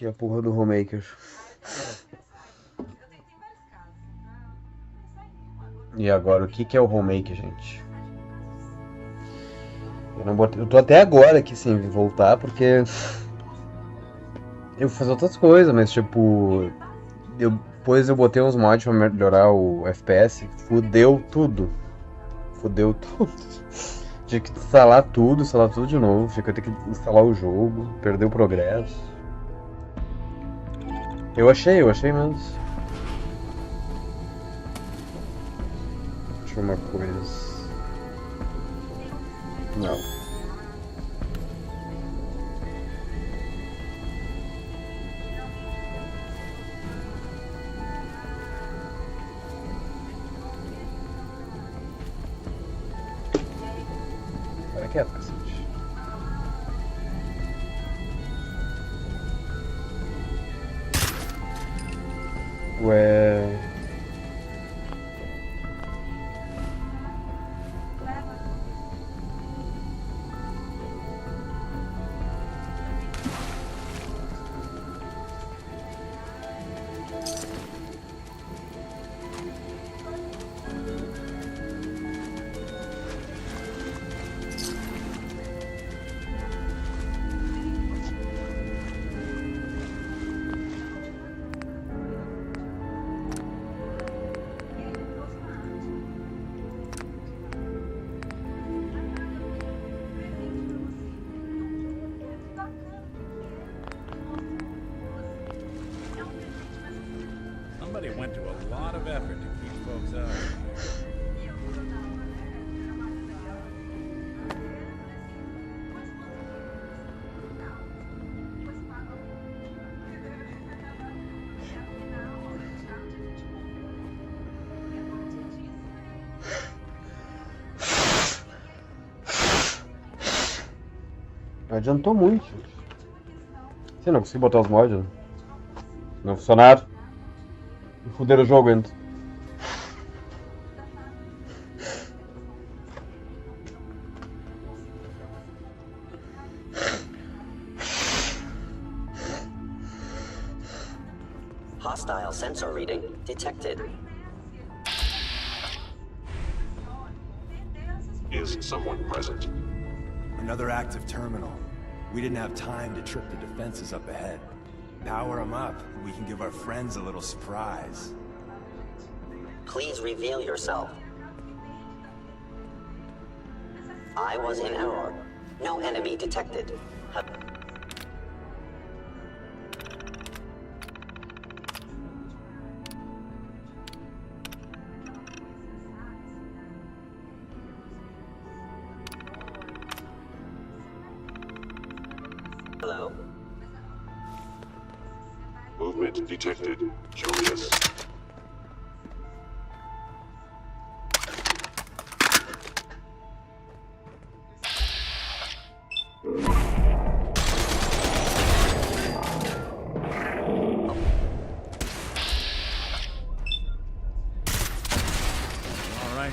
Que é a porra do homemaker. E agora, o que é o homemaker, gente? Eu tô até agora aqui sem voltar, porque eu vou fazer outras coisas, mas tipo, depois eu botei uns mods pra melhorar o FPS, fudeu tudo. Fudeu tudo. Tinha que instalar tudo de novo. Tinha que ter que instalar o jogo, perder o progresso. Eu achei mesmo. Deixa eu ver uma coisa. Não. Para quieto, cacete. Ué. Somebody went to a lot of effort to keep folks out of here. Adiantou muito. Você não conseguiu botar os mods? Não funcionaram. Fuderam o jogo ainda. Hostile sensor reading detected. Is someone present? Another active terminal. We didn't have time to trip the defenses up ahead. Power them up, and we can give our friends a little surprise. Please reveal yourself. I was in error. No enemy detected. Hello? Movement detected. Curious. All right.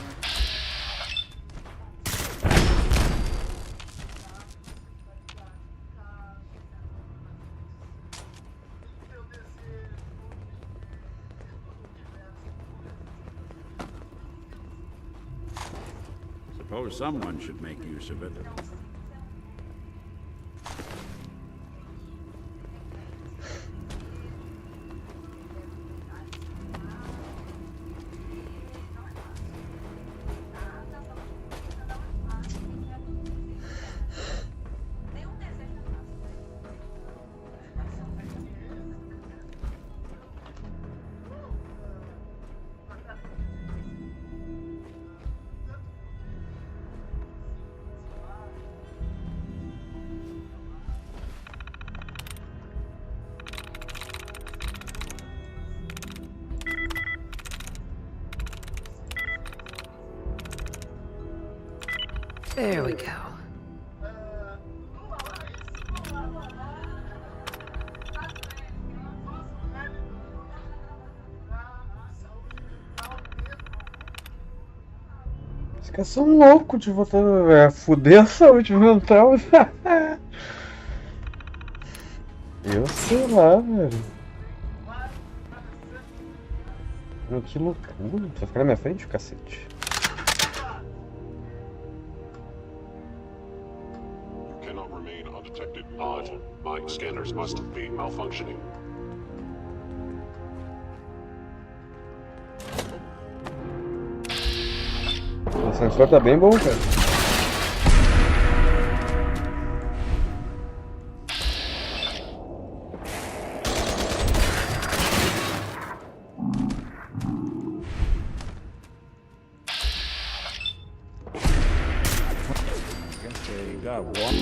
Suppose someone should make use of it. There we go. Os caras são loucos de botar. Fuder a saúde mental. Eu sei lá, velho. Mano, que loucura. Tu vai ficar na minha frente, cacete. Cannot remain undetected. Odd. My scanners must be malfunctioning. O sensor tá bem bom, cara. You got one.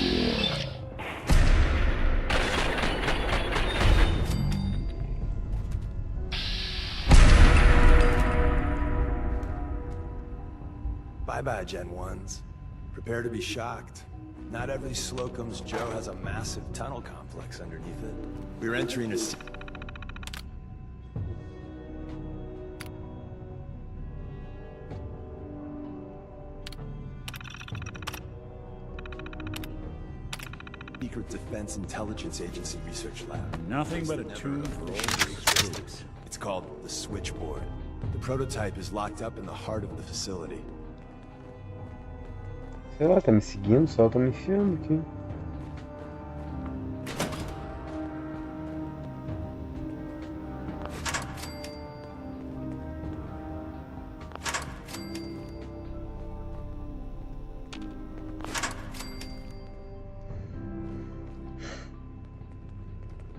Bye-bye, Gen 1s. Prepare to be shocked. Not every Slocum's Joe has a massive tunnel complex underneath it. We're entering a... secret Defense Intelligence Agency research lab. Nothing but a tune for old spooks. It's called the Switchboard. The prototype is locked up in the heart of the facility. Sei lá, tá me seguindo, só tô me enfiando aqui.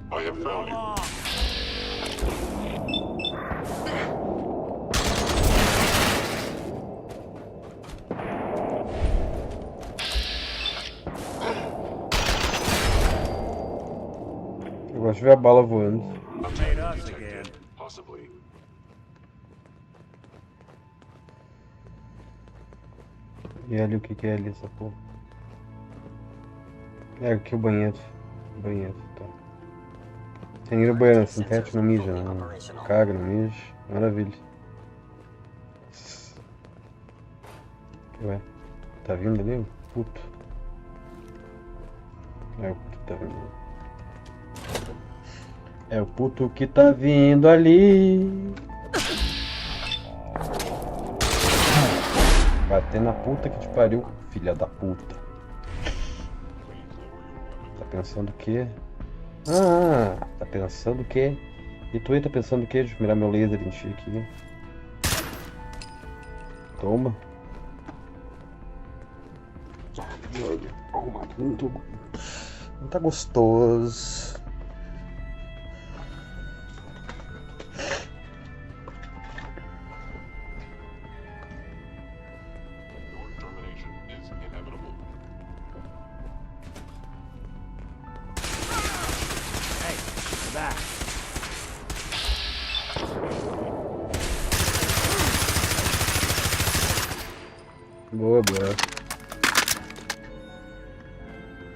I have found you. Eu gosto de ver a bala voando. Made us again. Possibly. E ali o que que é ali essa porra? É aqui o banheiro. Banheiro, tá. Tem que ir no banheiro sintético, não mija, não. Caga, não mija. Maravilha. Ué, tá vindo ali o puto? É o puto que tá vindo ali. É o puto que tá vindo ali. Bater na puta que te pariu, filha da puta. Tá pensando o quê? Ah, tá pensando o quê? E tu aí tá pensando o quê? Deixa eu mirar meu laser em ti aqui. Toma. Não tá gostoso. Your termination is inevitable. Back. Boa, boa.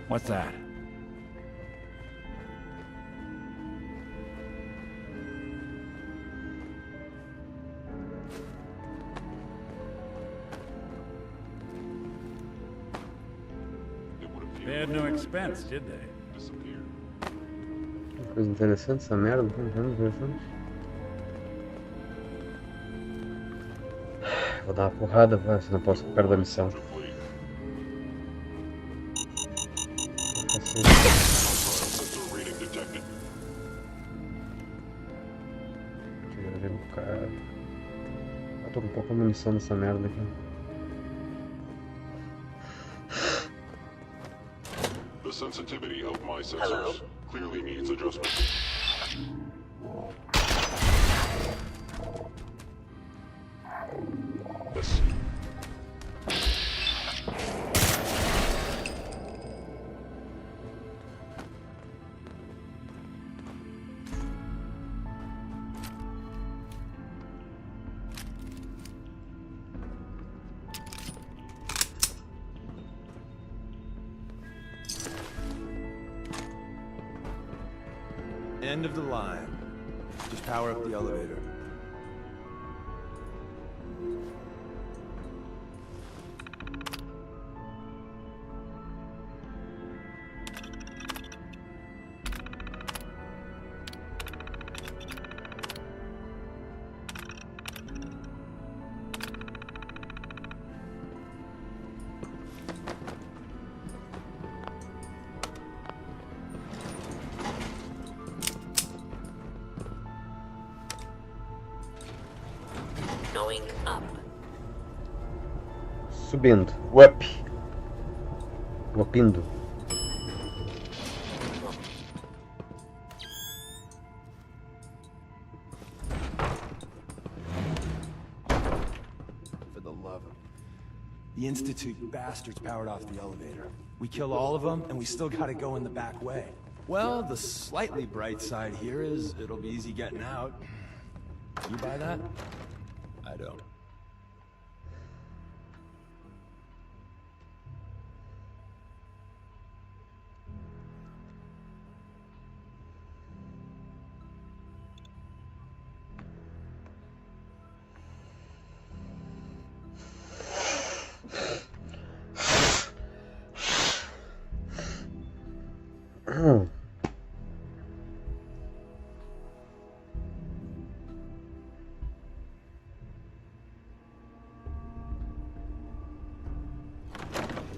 What's that? It would appear They had no expense, did they? disappeared. Coisa interessante essa merda, coisa interessante. Vou dar uma porrada, vai, se não posso ficar perto da missão. To flee. Assim. Sensor reading detected. Deixa eu ver o cara. Eu tô com pouca munição nessa merda aqui. The sensitivity of my sensors clearly needs adjustment. Yes. End of the line. Just power up the elevator. Going up. Subindo. Up. Upindo. For the love of... The Institute bastards powered off the elevator. We kill all of them, and we still gotta go in the back way. Well, the slightly bright side here is it'll be easy getting out. You buy that? I don't.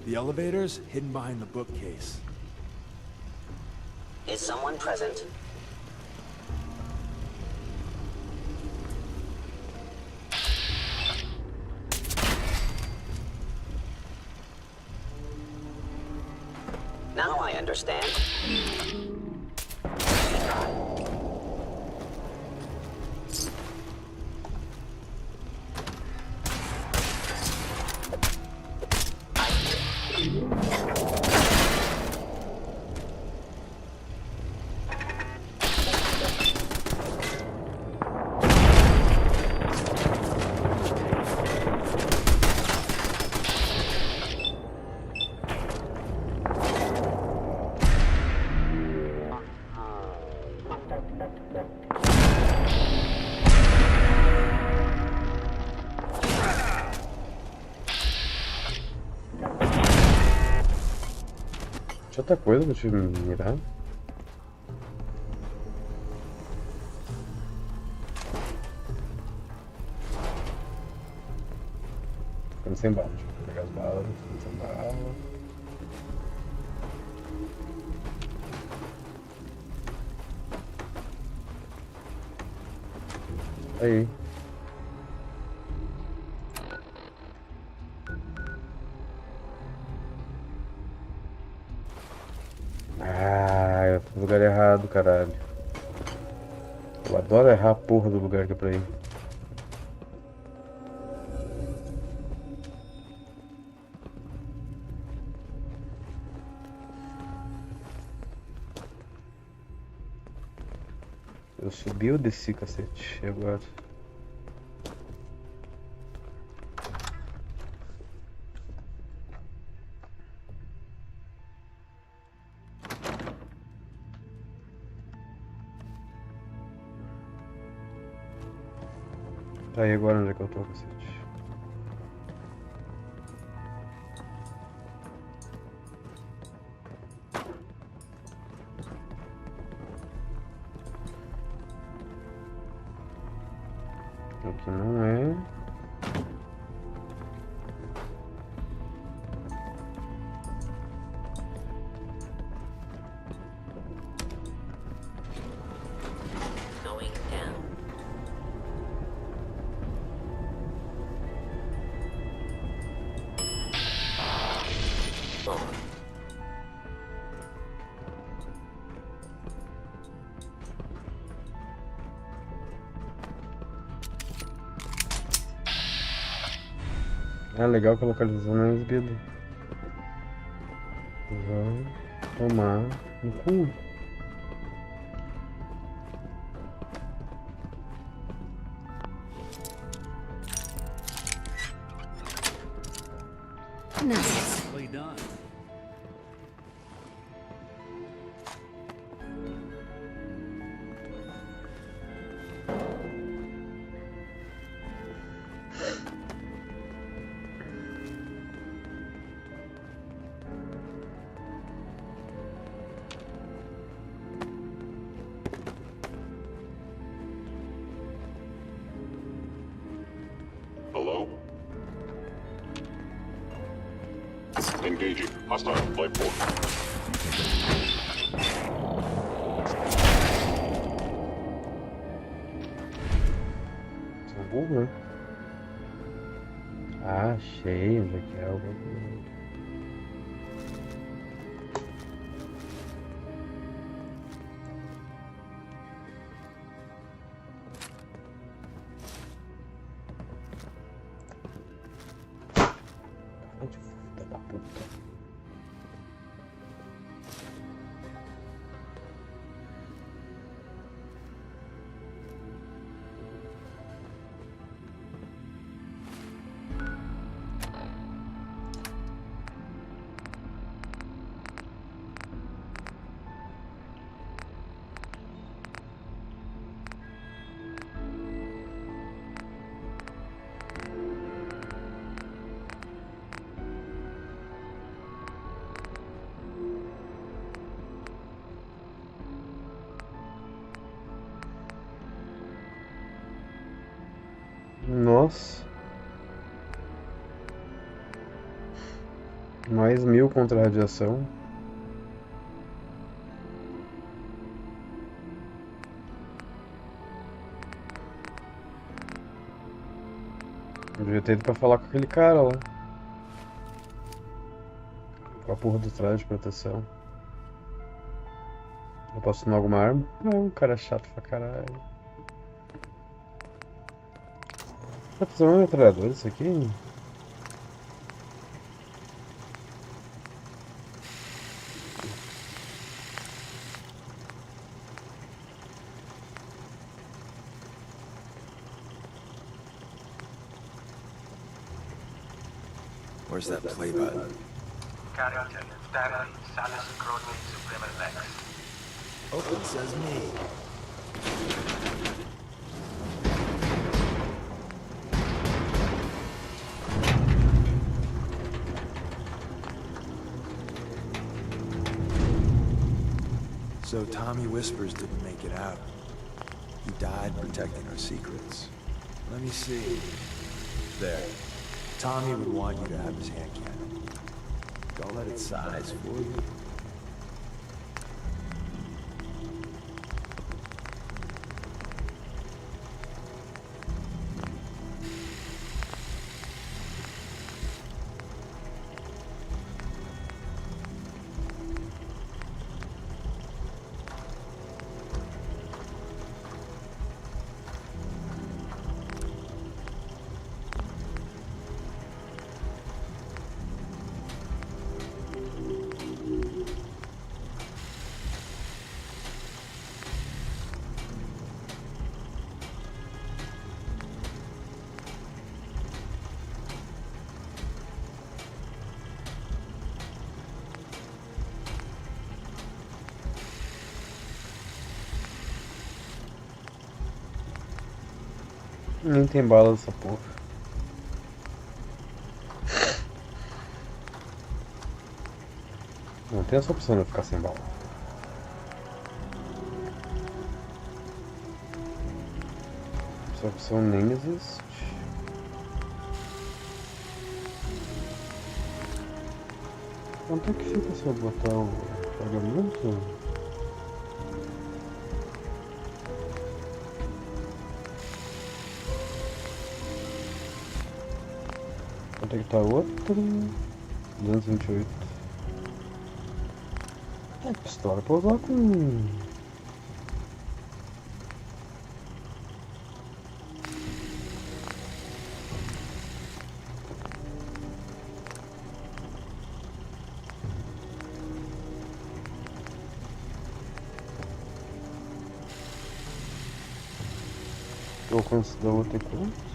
The elevator's hidden behind the bookcase. Is someone present? Now I understand. Tinha outra coisa pra te mirar? Ficando sem bala, deixa eu pegar as balas, ficando sem bala. Aí. Ah, eu tô no lugar errado, caralho. Eu adoro errar a porra do lugar que é pra ir. Eu subi ou desci, cacete? E agora? Tá, e agora onde é que eu tô, cacete? Aqui não é. Going down. Ah, legal que a localização não é exibida. Vamos tomar no cu. Nicely done. Hello? Engaging. Hostile flight force. Você é burro, né? Ah, achei onde é que é o bagulho. Ai, filha da puta. Nossa. Mais 1000 contra a radiação. Eu devia ter ido pra falar com aquele cara lá. Com a porra do traje de proteção. Eu posso tomar alguma arma? Não, um cara chato pra caralho. Tá fazendo uma metralhadora isso aqui? Where's that play button? Carrington, Stanley, Salis, Crowley, Supreme Lex. Open says me. So Tommy Whispers didn't make it out. He died protecting our secrets. Let me see. There. Tommy would want you to have his hand cannon. Don't let it size for you. Nem tem bala nessa porra. Não tem essa opção de eu ficar sem bala. Essa opção nem existe. Quanto é que fica se eu botar o pagamento? Quanto é que tá outro? 228. É, pistola pra usar com... O alcance da outra é quanto?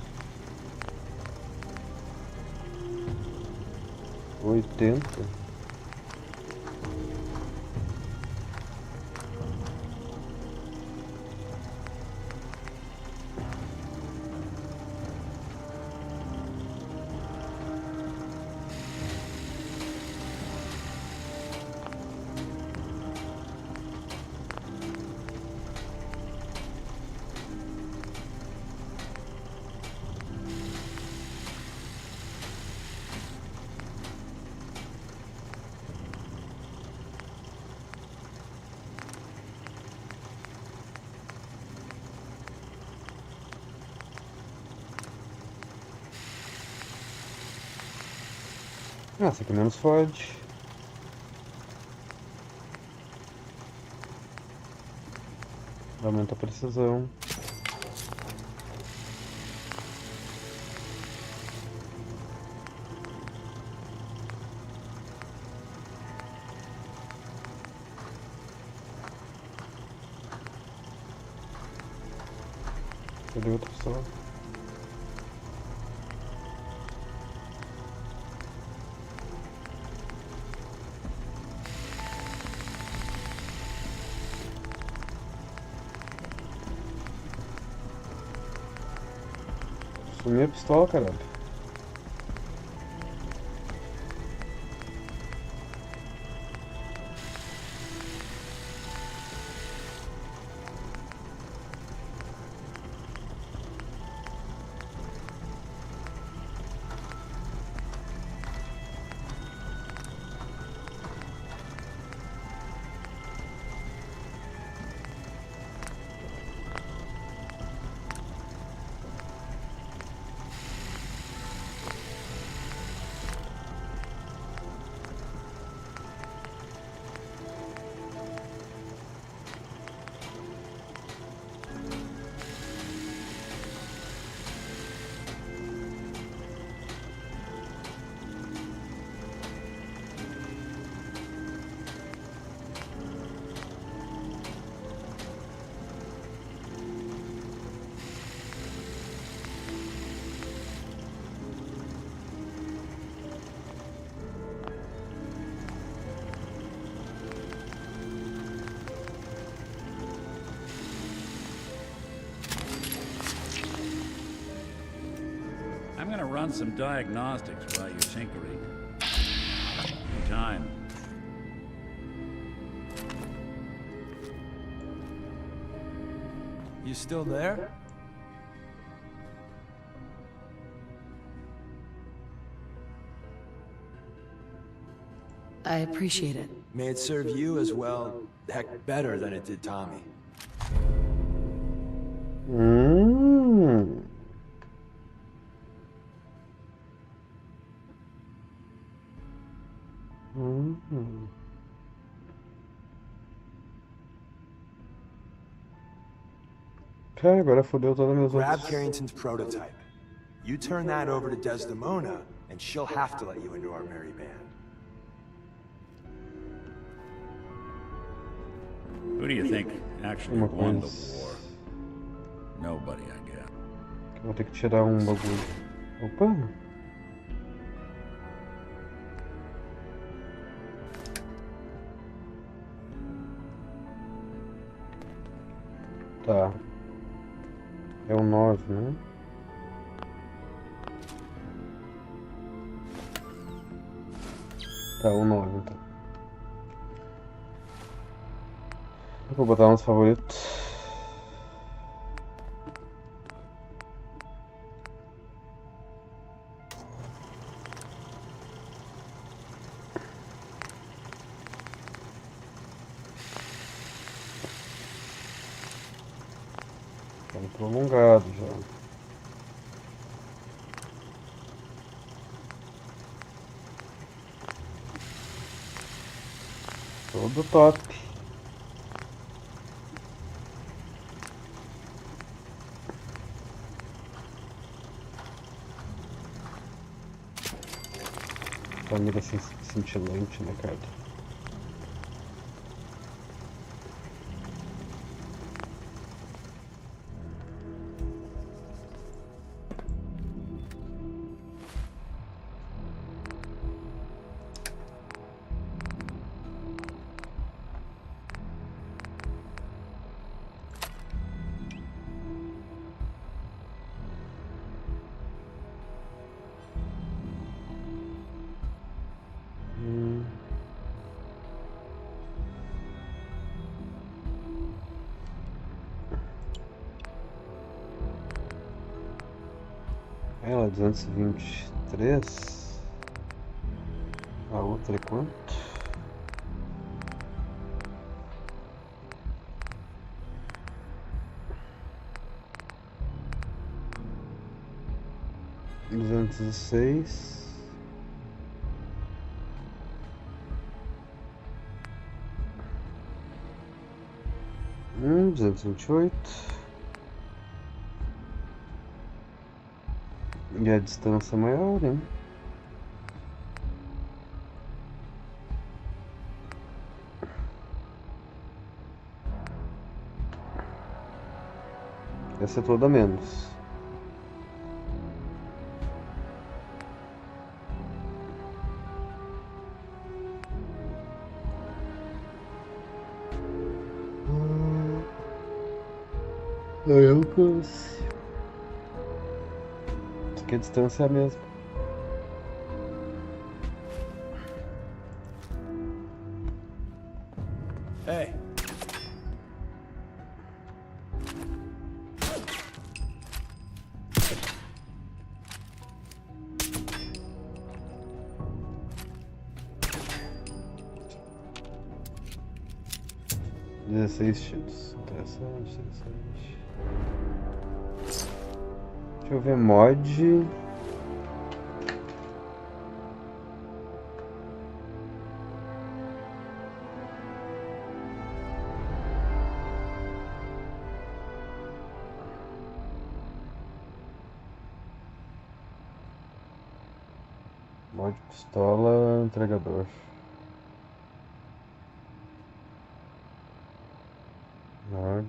80. Ah, essa aqui é menos fode. Aumenta a precisão. Cadê outra pistola? Sumiu a pistola, caralho. I'm gonna run some diagnostics while you're tinkering. Time. You still there? I appreciate it. May it serve you as well, heck, better than it did Tommy. Hum. Cara, agora fodeu todas as minhas Grab outras. Carrington's prototype. You turn that over to Desdemona, and she'll have to let you into our merry band. Who do you think actually Uma won the coisa. war? Nobody, I guess. Vou ter que tirar um bagulho. Opa! Tá. É o 9, né? Tá, o 9 então. Eu vou botar nos favoritos. Tá prolongado já. Todo top. Família cintilante, né, cara? Ela é 223. A outra é quanto? Duzentos e seis. 228. E a distância é maior, hein? Essa é toda menos. Aí eu alcance. Isso aqui a distância é a mesma. Hey. Dezesseis tiros. Interessante, interessante. Deixa eu ver mod. Mod pistola, entregador. Mod.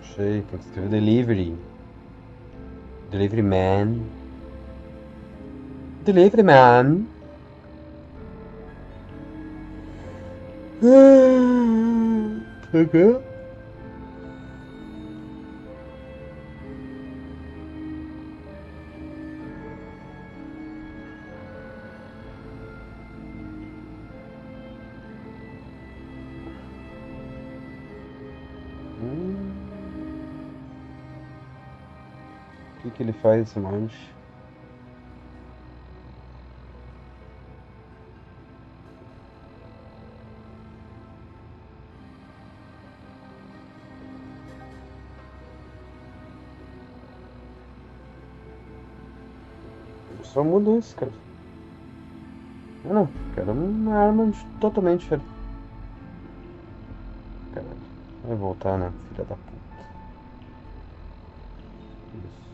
Achei, tem que escrever delivery. Delivery man. Delivery man. Okay. O que ele faz esse monte? Só mudou isso, cara. Eu não, quero uma arma totalmente diferente. Caralho. Vai voltar, né? Filha da puta. Isso.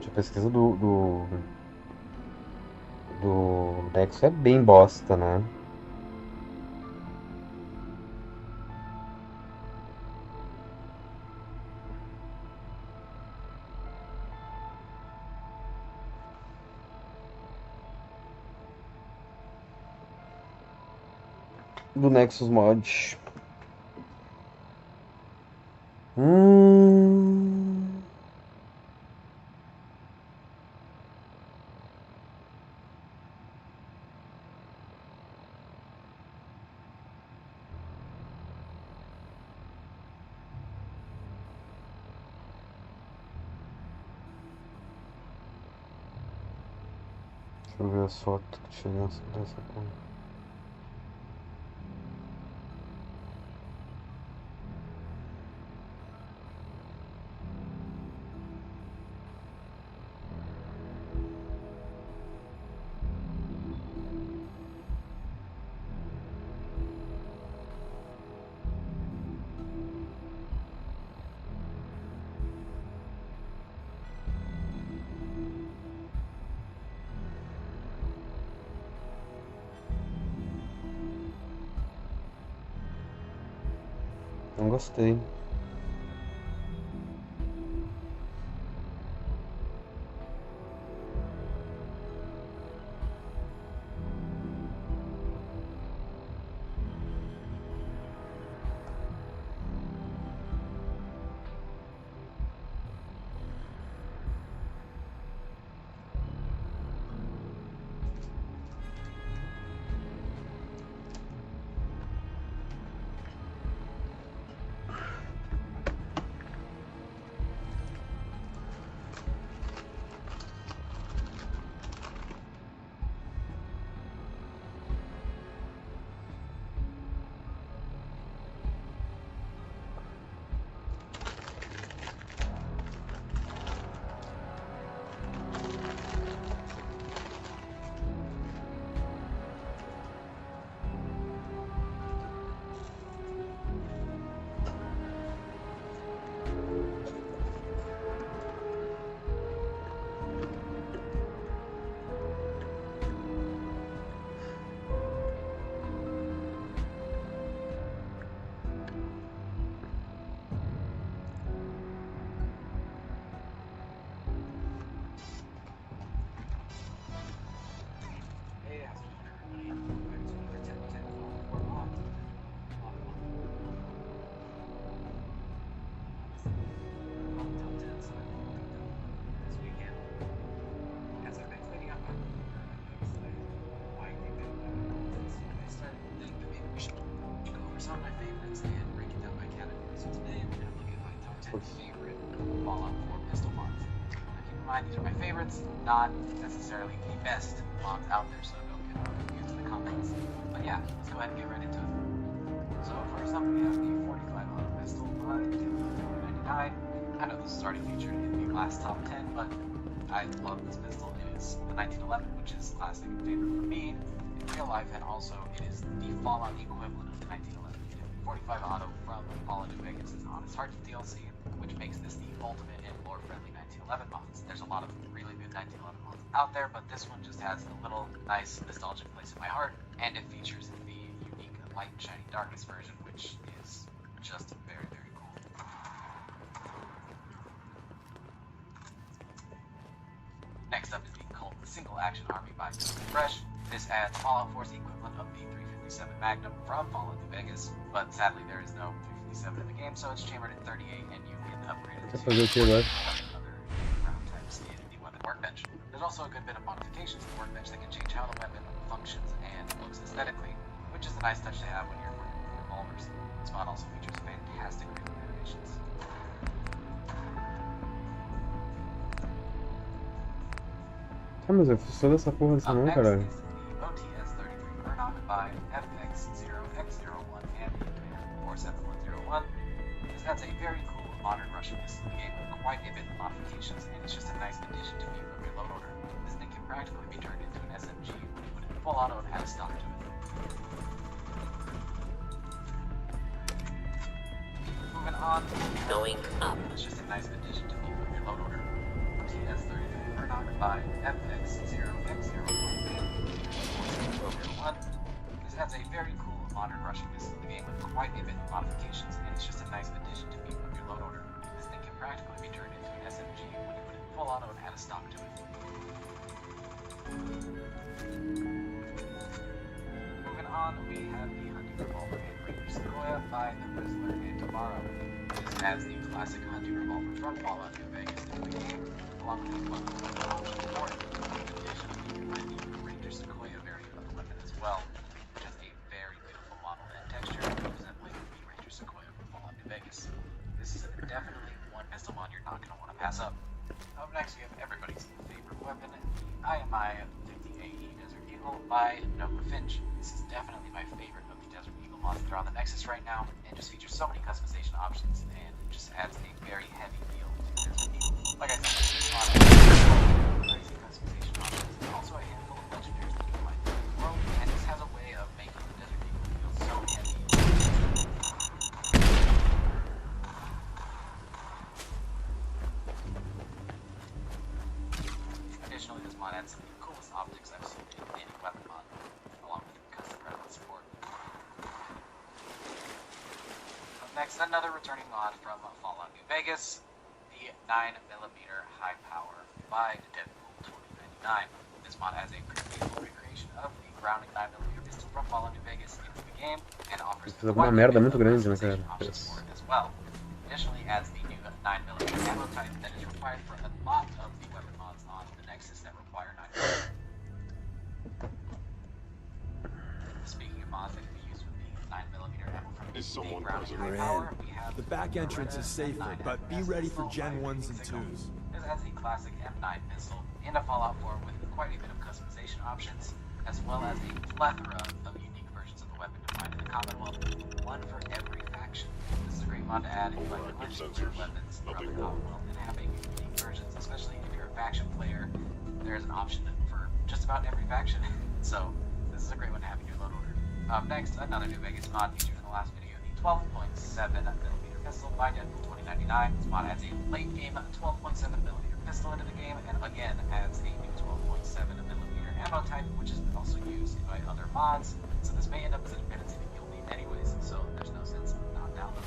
Gente, a pesquisa do Nexo é bem bosta, né? Do Nexus Mod. Hum... Deixa eu ver as fotos que tinha dessa conta. Não gostei. These are my favorites, not necessarily the best mods out there, so don't get confused in the comments. But yeah, let's go ahead and get right into it. So first up, we have the 45 auto pistol mod, $299. I know this is already featured in the last top 10, but I love this pistol. It is the 1911, which is classic and favorite for me in real life, and also it is the Fallout equivalent of the 1911. 45 auto from Fallout New Vegas is on its Hearts DLC, which makes this the ultimate and lore-friendly 1911 mods. There's a lot of really good 1911 mods out there, but this one just has a little nice nostalgic place in my heart, and it features the unique Light and Shiny Darkness version, which is just very, very cool. Next up is the Cult Single Action Army by Fresh. This adds Fallout 4's equivalent of the 357 Magnum from Fallout New Vegas, but sadly there is no 357 in the game, so it's chambered at 38, and you can upgrade it to another round type skin in the weapon workbench. There's also a good bit of modifications to the workbench that can change how the weapon functions and looks aesthetically, which is a nice touch to have when you're working with revolvers. This mod also features fantastic reload animations. Ah, mas eu fiz toda essa porra dessa não, caralho. OTS-33 Murdoch by FX0X01 and the Commander 47101. This adds a very cool modern Russian pistol in the game with quite a bit of modifications, and it's just a nice addition to the reload order. This thing can practically be turned into an SMG when you put it in full auto and have stock to it. Moving on, Going up. it's just a nice addition to the reload order. TS-32 Murdoch by FX0X0.1. This has a very cool modern rushing pistol in the game with quite a bit of modifications, and it's just a nice addition to beef up your load order. This thing can practically be turned into an SMG when you put it full auto and add a stock to it. Moving on, we have the hunting revolver and Ranger Sequoia by the Rizzler and Tomorrow. This adds the classic hunting revolver from Fallout New Vegas into the game, along with the weapons option for it. Additionally, you can find the Ranger Sequoia variant of the weapon as well, which has a very beautiful model and texture resembling the Ranger Sequoia from Fallout New Vegas. This is definitely one pistol mod you're not going to want to pass up. Up next, we have everybody's favorite weapon, the IMI 50AE Desert Eagle by Nova Finch. This is definitely my favorite of the Desert Eagle mods that are on the Nexus right now, and just features so many customization options, and it just adds a very heavy feel to the Desert Eagle. Like I said, this mod has crazy customization options, and also a handful of legendaries that you can find in the world, and this has a way of making the Desert Eagle feel so heavy. Additionally, this mod adds some of the coolest optics I've seen in any weapon mod, along with custom reticle support. Up next, another returning mod from Fallout New Vegas, the 9mm High Power by Deadpool 2099. This mod adds a pretty beautiful recreation of the grounding 9mm pistol from Fallout New Vegas into the game, and offers Isso é uma merda muito grande, né, cara? options for it as well. Additionally, adds the new 9mm ammo type that is required for a lot of the weapon mods on the Nexus that require 9mm. Speaking of mods that can be used with the 9mm ammo from Is the someone grounding present? high power, we have The back entrance is safer, but be ready for Gen 1s and 2s. This has the classic M9 pistol in a Fallout form with quite a bit of customization options, as well as a plethora of unique versions of the weapon to find in the Commonwealth, one for every faction. This is a great mod to add if you like legendary weapons from the Commonwealth and having unique versions, especially if you're a faction player. There's an option for just about every faction, so this is a great one to have in your load order. Up next, another New Vegas mod featured in the last video, the 12.7mm pistol by Deadpool 2099. This mod adds a late game 12.7mm pistol into the game, and again adds a new 12.7mm ammo type, which is also used by other mods. So this may end up as a dependency that you'll need anyways, so there's no sense in not downloading.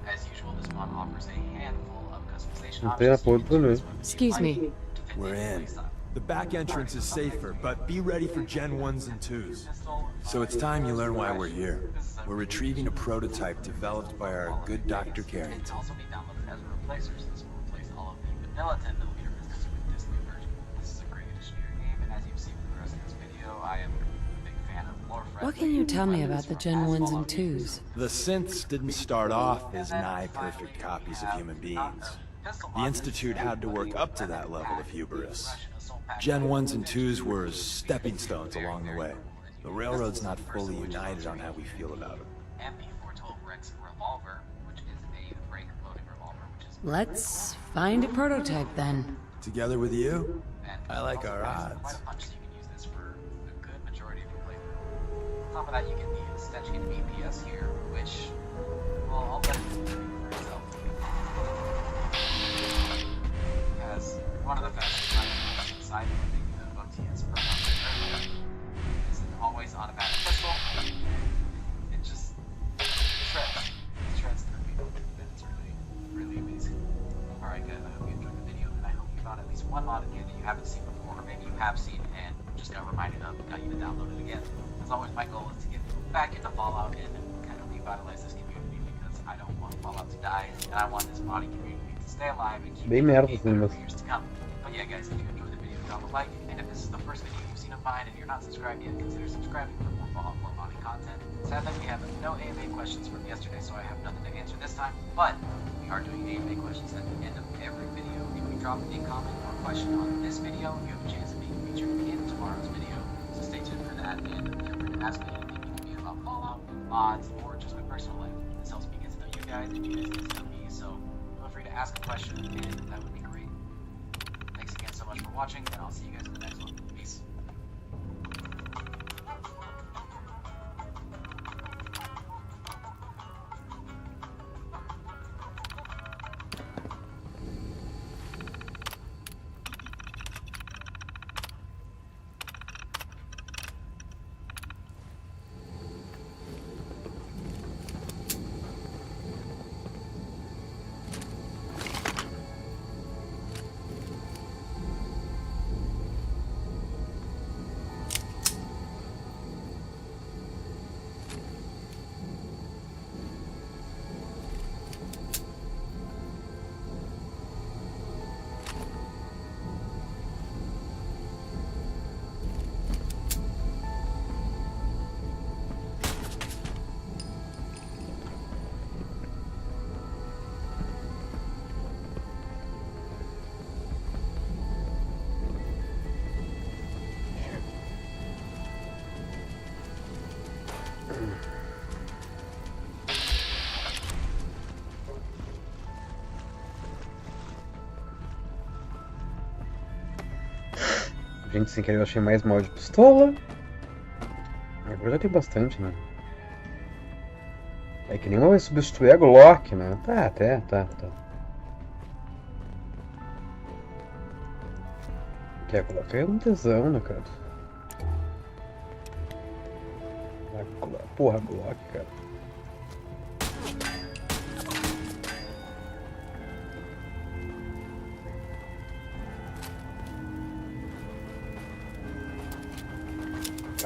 As usual, this mod offers a handful of customization options. Excuse me. We're in. The back entrance is safer, but be ready for Gen 1s and 2s. So it's time you learn why we're here. We're retrieving a prototype developed by our good Dr. Carrington. It can also be downloaded as replacers. This will replace all of the vanilla 10mm pistols with this new version. This is a great addition to your game, and as you've seen from the rest of this video, I am a big fan of lore-friendly. What can you tell me about the Gen 1s and 2s? The synths didn't start off as nigh-perfect copies of human beings. The Institute had to work up to that level of hubris. Gen 1s and 2s were stepping stones along the way. The Railroad's not fully united on how we feel about them. MP412 Rex revolver, which is a break loading revolver, which is Let's find a prototype then. Together with you, I like our quite odds. a punch, so you can use this for a good majority of your playthrough. On top of that, you get the Stenchkin BPS here, which, well, I'll let it speak for itself. It has one of the fastest times inside of the OTS per month. It's an always automatic pistol. It just shreds. It shreds through people. It's really, really amazing. Alright guys, I hope you enjoyed the video, and I hope you found at least one mod in here that you haven't seen before, or maybe you have seen and just got reminded of and got you to download it again. As always, my goal is to get people back into Fallout and kind of revitalize this community, because I don't want Fallout to die, and I want this modding community to stay alive and keep Bem making merda, games sim, for mas- years to come. But yeah guys, if you enjoyed the video, drop a like, and if this is the first video you've seen of mine and you're not subscribed yet, consider subscribing for more Fallout 4 modding content. Sadly, we have no AMA questions from yesterday, so I have nothing to answer this time, but we are doing AMA questions at the end of every video. If you drop a comment or question on this video, you have a chance of being featured in tomorrow's video, so stay tuned for that, and feel free to ask me anything you can be about Fallout, mods, or just my personal life. This helps me get to know you guys, and you guys get to know me, so feel free to ask a question, and that would be great. Thanks again so much for watching, and I'll see you guys in the next one. Peace. Gente, sem querer eu achei mais mod de pistola. Agora já tem bastante, né? É que nenhuma vai substituir a Glock, né? Tá, até, tá. Que a Glock é um tesão, né, cara? Porra, a Glock, cara.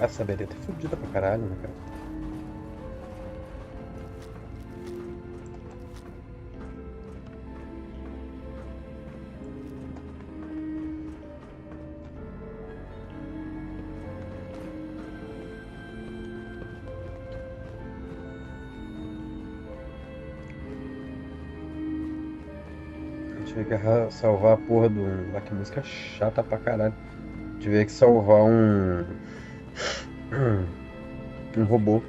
Essa bereta é fodida pra caralho, né, cara? Tive que salvar a porra do. Ah, que música chata pra caralho. Tive que salvar um. Um robô.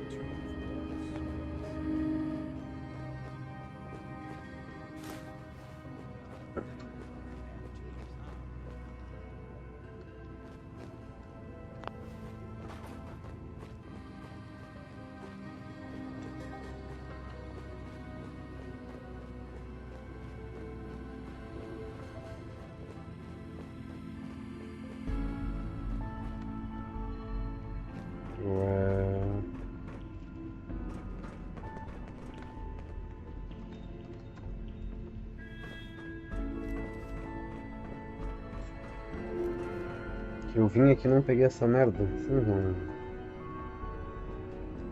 Eu vim aqui e não peguei essa merda.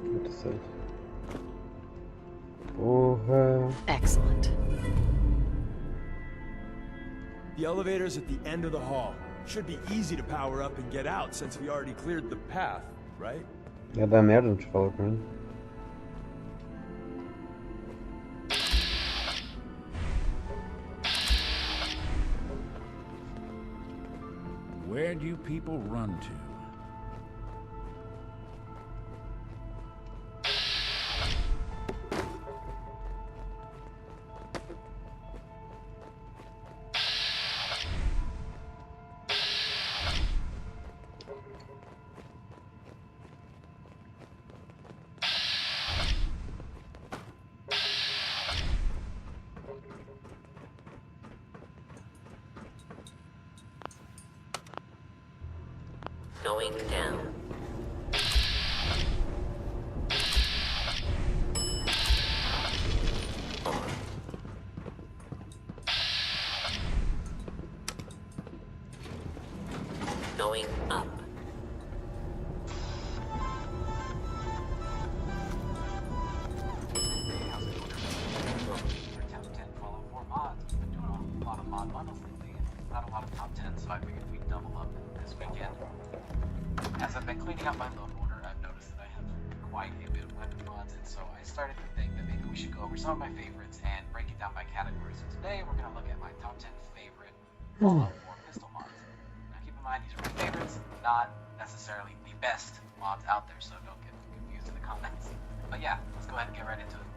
Muito sério. Porra. Excellent. The elevator's at the end of the hall. Should be easy to power up and get out since we already cleared the path, right? Ia dar merda, não te falou com ele. Where do you people run to? Going down. Going up. Top 10 follow 4 mods. We've been doing a lot of mod bundles lately, and not a lot of top 10, so I figured we'd double up this weekend. As I've been cleaning out my load order, I've noticed that I have quite a bit of weapon mods, and so I started to think that maybe we should go over some of my favorites and break it down by categories. So today we're going to look at my top 10 favorite Fallout 4 pistol mods. Now keep in mind, these are my favorites, not necessarily the best mods out there, so don't get confused in the comments. But yeah, let's go ahead and get right into it.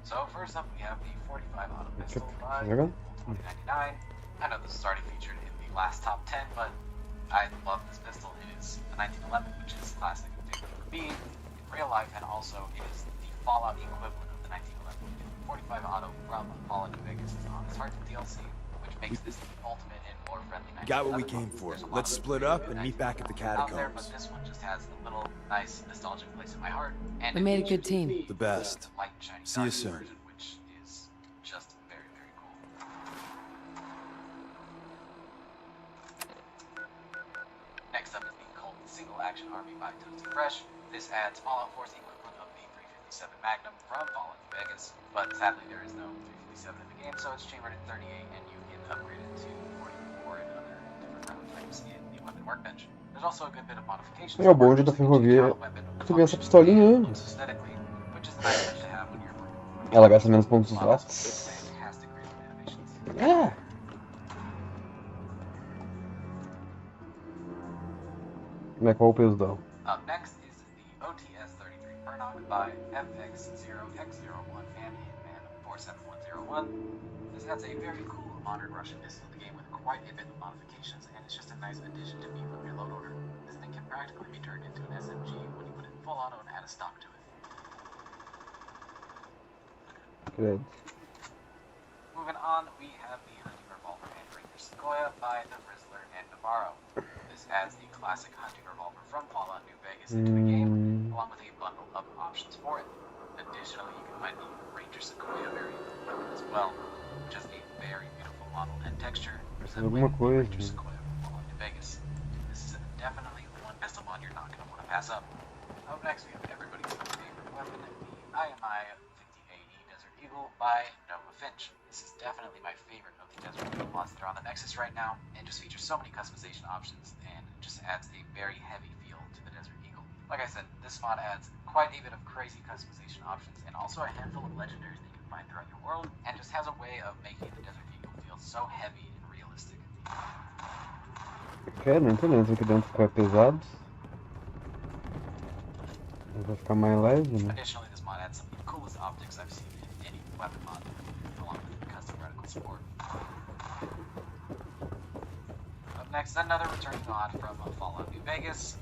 So first up, we have the 45 auto pistol by 2099. I know this is already featured in the last top 10, but I love this pistol. It is a 1911, which is classic and favorite for me in real life, and also it is the Fallout equivalent of the 1911. 45 auto from Fallout New Vegas is on its Heart DLC, which makes this the ultimate and more friendly 1911. Got what we came for. Let's split up and meet back at the out there, but catacombs. this one just has a little nice nostalgic place in my heart. And We made a good team. The best. Light and shiny See you dark soon. version, which is just very, very cool. Next up is the Colt Single Action Army by Toasty Fresh. This adds Fallout 4's equivalent of the 357 Magnum from Fallout New Vegas, but sadly there is no 357 in the game, so it's chambered at 38 and you can upgrade it to 44 and other different round types in the weapon workbench. There's also a good bit of modifications. É o bonde da ferrovia. Tu vê essa pistolinha aí. Aesthetically, which is a nice touch to have when you're working. Ela gasta menos pontos dos lados. Fantastic creative animations. É. Como é qual o peso dela? Up next is the OTS-33 Pernock by FX0X01 and Hitman 47101. This adds a very cool modern Russian pistol to the game with a quite a bit of modifications, and it's just a nice addition to beef up your load order. This thing can practically be turned into an SMG when you put it in full auto and add a stock to it. Credo. Moving on, we have the Hunting Revolver and Ranger Sequoia by the Rizzler and Navarro. This adds the classic hunting revolver from Fallout New Vegas into the game, along with a bundle of options for it. Additionally, you can find the Ranger Sequoia variant of the weapon as well, which has a very beautiful model and texture resembling the Ranger Sequoia from Fallout New Vegas. This is definitely one pistol mod you're not going to want to pass up. Up next, we have everybody's favorite weapon, the IMI 50AE Desert Eagle by Nova Finch. This is definitely my favorite of the Desert Eagle mods that are on the Nexus right now, and just features so many customization options, and just adds a very heavy feel to the Desert Eagle. Like I said, this mod adds quite a bit of crazy customization options, and also a handful of legendaries that you can find throughout your world, and just has a way of making the Desert Eagle feel so heavy and realistic. Ok, não tô lendo aqui dentro ficar pesado. Vai ficar mais leve, né? Additionally, this mod adds some of the coolest optics I've seen in any weapon mod, along with custom reticle support. Up next, another returning mod from Fallout New Vegas,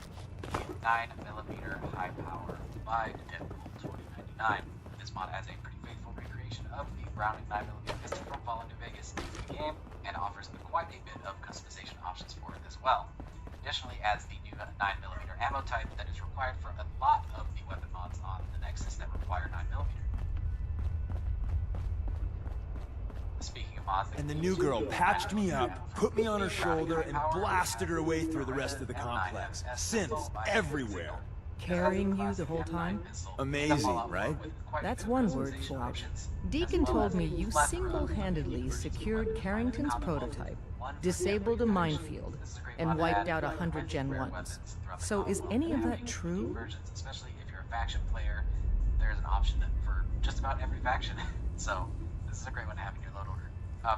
the 9mm high power by Deadpool 2099. This mod adds a pretty faithful recreation of the Browning 9mm pistol from Fallout New Vegas into the game, and offers quite a bit of customization options for it as well. Additionally, adds the new 9mm ammo type that is required for a lot of the weapon mods on the Nexus that require 9mm. Speaking of mods, And the new girl patched me up, put me on her shoulder, and blasted her way through the rest of the complex. Synths everywhere. Carrying you the whole time? Amazing, right? That's one word for it. Deacon told me you single-handedly secured Carrington's prototype, disabled a minefield, and wiped out 100 Gen 1s. So is any of that true? Especially if you're a faction player, there's an option for just about every faction. So this is a great one to have in your load order.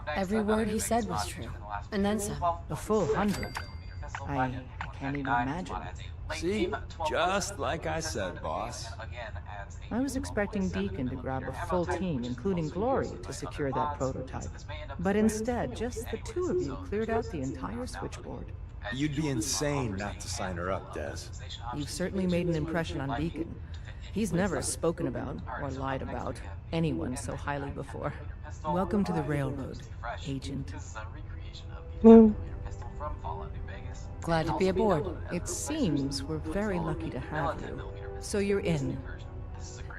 Next, Every word he said was true. And then some. A full 100. I can't even imagine. See? Just like I said, boss. I was expecting Deacon to grab a full team, including Gloria, to secure that prototype. But instead, just the two of you cleared out the entire switchboard. You'd be insane not to sign her up, Des. You've certainly made an impression on Deacon. He's never spoken about, or lied about, anyone so highly before. Welcome to the Railroad, Agent. Glad to be aboard. It seems we're very lucky to have you. So you're in.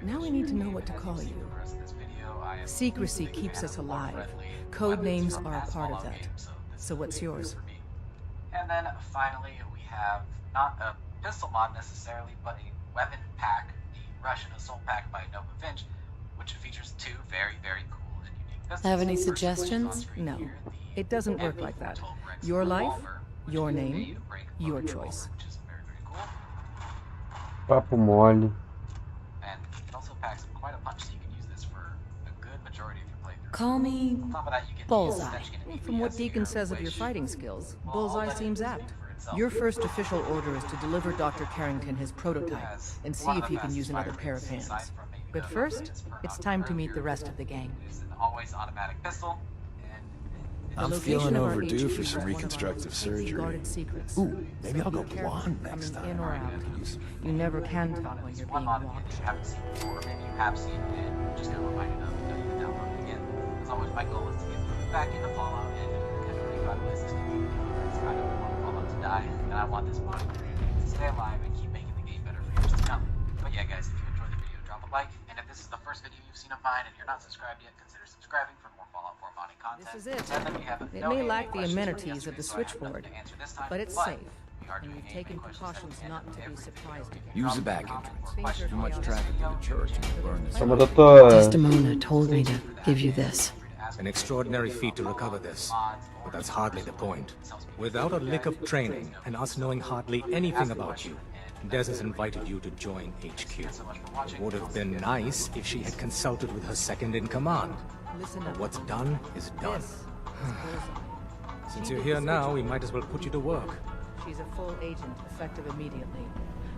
Now we need to know what to call you. Secrecy keeps us alive. Code names are a part of that. So what's yours? And then finally we have not a pistol mod necessarily, but a weapon pack, the Russian Assault Pack by Nova Finch, which features two very, very cool and unique pistols. Have any suggestions? No. It doesn't work like that. Your life, your name, your choice. Which is very, very cool. Papo mole. And it also packs quite a punch, so you can use this for a good majority of your playthrough. Call me On top of that, you get Bullseye. From what Deacon says of your fighting skills, Bullseye seems apt. Your first official order is to deliver Dr. Carrington his prototype and see if he can use another pair of hands. But first, it's time to meet the rest of the gang. It's an always automatic pistol, and I'm feeling overdue for some reconstructive surgery. Ooh, maybe I'll go blonde next time. In or out. You never can tell when you're one being mod watched. you haven't seen before, or maybe you have seen and just got reminded of, you can download it again. As always, my goal is to get back into Fallout and kind of revitalize this game. It's kind of want Fallout to die, and I want this mod to stay alive and keep making the game better for years to come. But yeah, guys, if you enjoyed the video, drop a like, and if this is the first video you've seen of mine and you're not subscribed yet, consider subscribing for more Fallout 4 modding content. This is it. And then we have It no may AMA lack the questions from amenities of the yesterday, so I have nothing switchboard, to answer this time, but it's safe, we are and doing we've AMA taken questions precautions at the not end to of be every surprised again. Use the back entrance. Too much traffic in the church and burn this. Sama to to. Desdemona told me to give you this. An extraordinary feat to recover this, but that's hardly the point. Without a lick of training, and us knowing hardly anything about you, Des has invited you to join HQ. It would have been nice if she had consulted with her second-in-command. Listen But up. what's done is done. This is Bullseye. Since you're here now, we might as well put you to work. She's a full agent, effective immediately.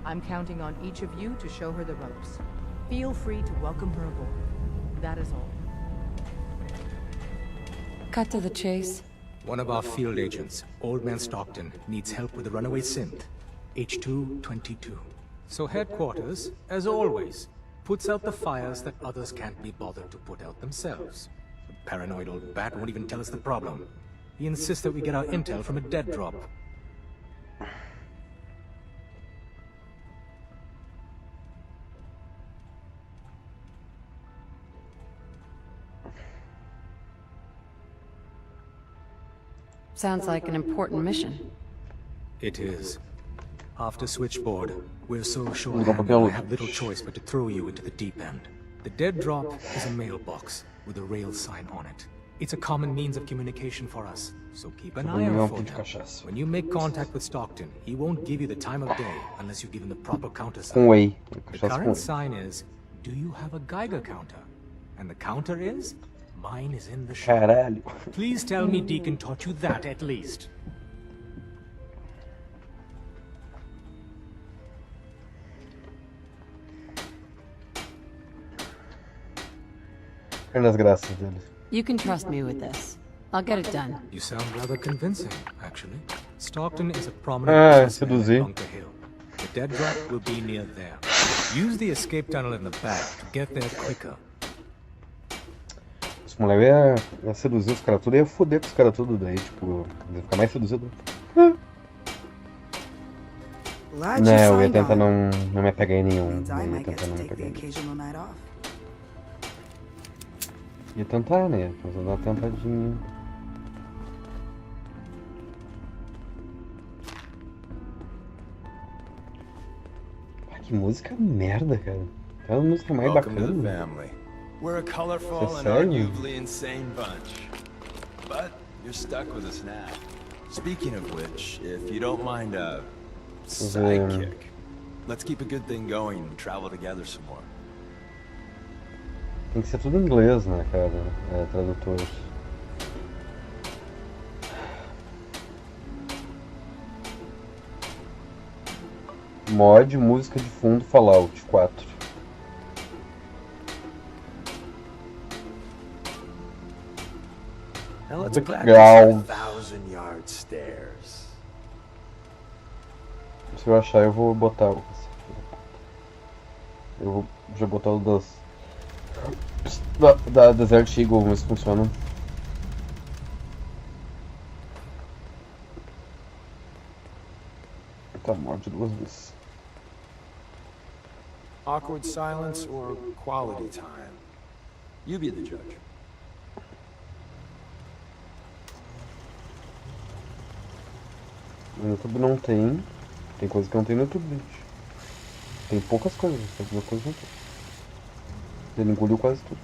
I'm counting on each of you to show her the ropes. Feel free to welcome her aboard. That is all. Cut to the chase. One of our field agents, Old Man Stockton, needs help with the runaway synth, H222. So headquarters, as always, puts out the fires that others can't be bothered to put out themselves. The paranoid old bat won't even tell us the problem. He insists that we get our intel from a dead drop. Sounds like an important mission. It is. After switchboard, we're so sure Vou dar I have little choice but to throw you into the deep end. The dead drop is a mailbox with a rail sign on it. It's a common means of communication for us, so keep an eye out for them. When you make contact with Stockton, he won't give you the time of day unless you give him the proper counter sign. whey. The current sign is, do you have a Geiger counter? And the counter is, mine is in the shop. Caralho. Please tell me Deacon taught you that at least. Olha as graças dele. You can trust me with this. I'll get it done. You sound rather convincing, actually. Stockton is a prominent businessman seduzir. in Bunker Hill. The dead drop will be near there. Use the escape tunnel in the back to get there quicker. Esse moleque ia seduzir os caras tudo, ia foder com os caras tudo, daí, tipo, ia ficar mais seduzido. Não, eu ia tentar não me apegar em nenhum. Eu ia tentar não me apegar em nenhum. Ia tentar, né? Mas eu dar uma tentadinha. Ai, que música merda, cara. É uma música mais bacana. We're a colorful and arguably insane bunch. But you're stuck with us now. Speaking of which, if you don't mind a sidekick, let's keep a good thing going and travel together some more. Tem que ser tudo em inglês, né, cara? É, tradutor. Mod, música de fundo, Fallout 4. Now let's Background. 1,000-yard stairs. Se eu achar, eu vou botar o... Eu vou já botar o da Desert Eagle, mas funciona. Tá morto duas vezes. Awkward silence or quality time? You be the judge. No YouTube não tem. Tem coisa que não tem no YouTube, gente. Tem poucas coisas, tem algumas coisas não tem. Ele engoliu quase tudo.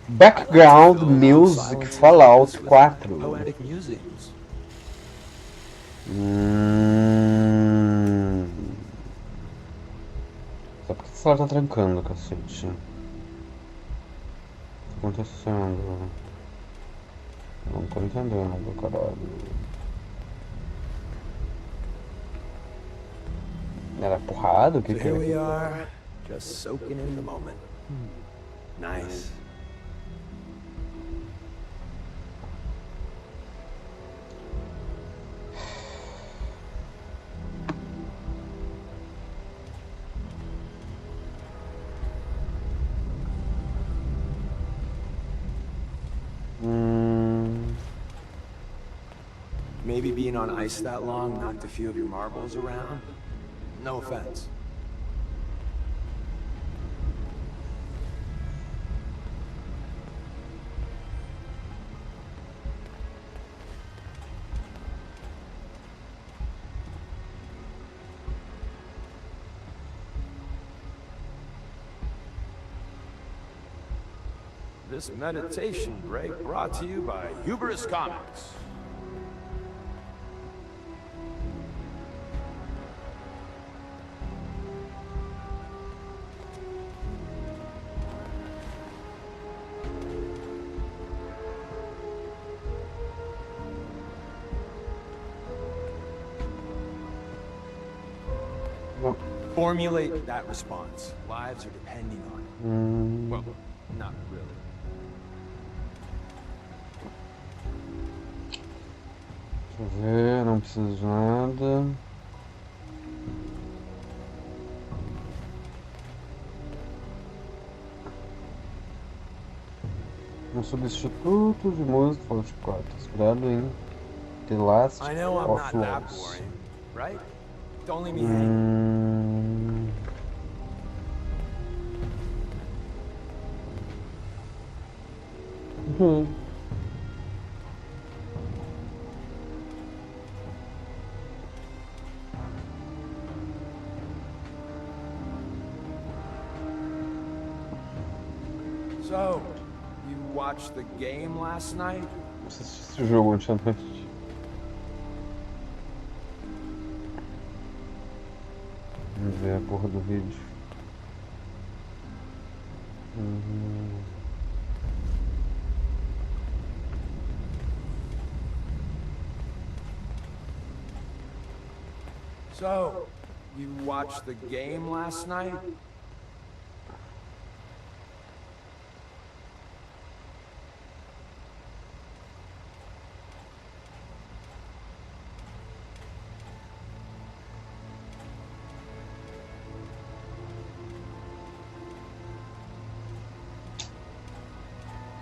Background Music Fallout 4. Poetic musings. Só porque esse celular tá trancando, cacete. O que tá acontecendo? Não tô entendendo, caralho. Era porrada? O que So que here we é? are, just soaking in the moment. Nice. Maybe being on ice that long knocked a few of your marbles around? No offense. This meditation break brought to you by Hubris Comics. Formulate that response. Lives are depending on it. Well, not really. Deixa eu ver, não preciso de nada. Um substituto de música Fallout 4, inspirado em The Last I know I'm of not that Us. boring, right? Don't leave me hanging. So, you watched the game last night? Você assistiu o jogo ontem à noite? Vamos ver a porra do vídeo. So, you watched the game last night?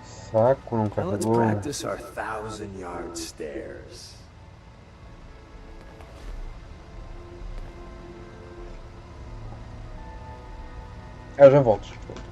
Saco, não Now let's carregou. practice our 1,000-yard stares. Eu já volto.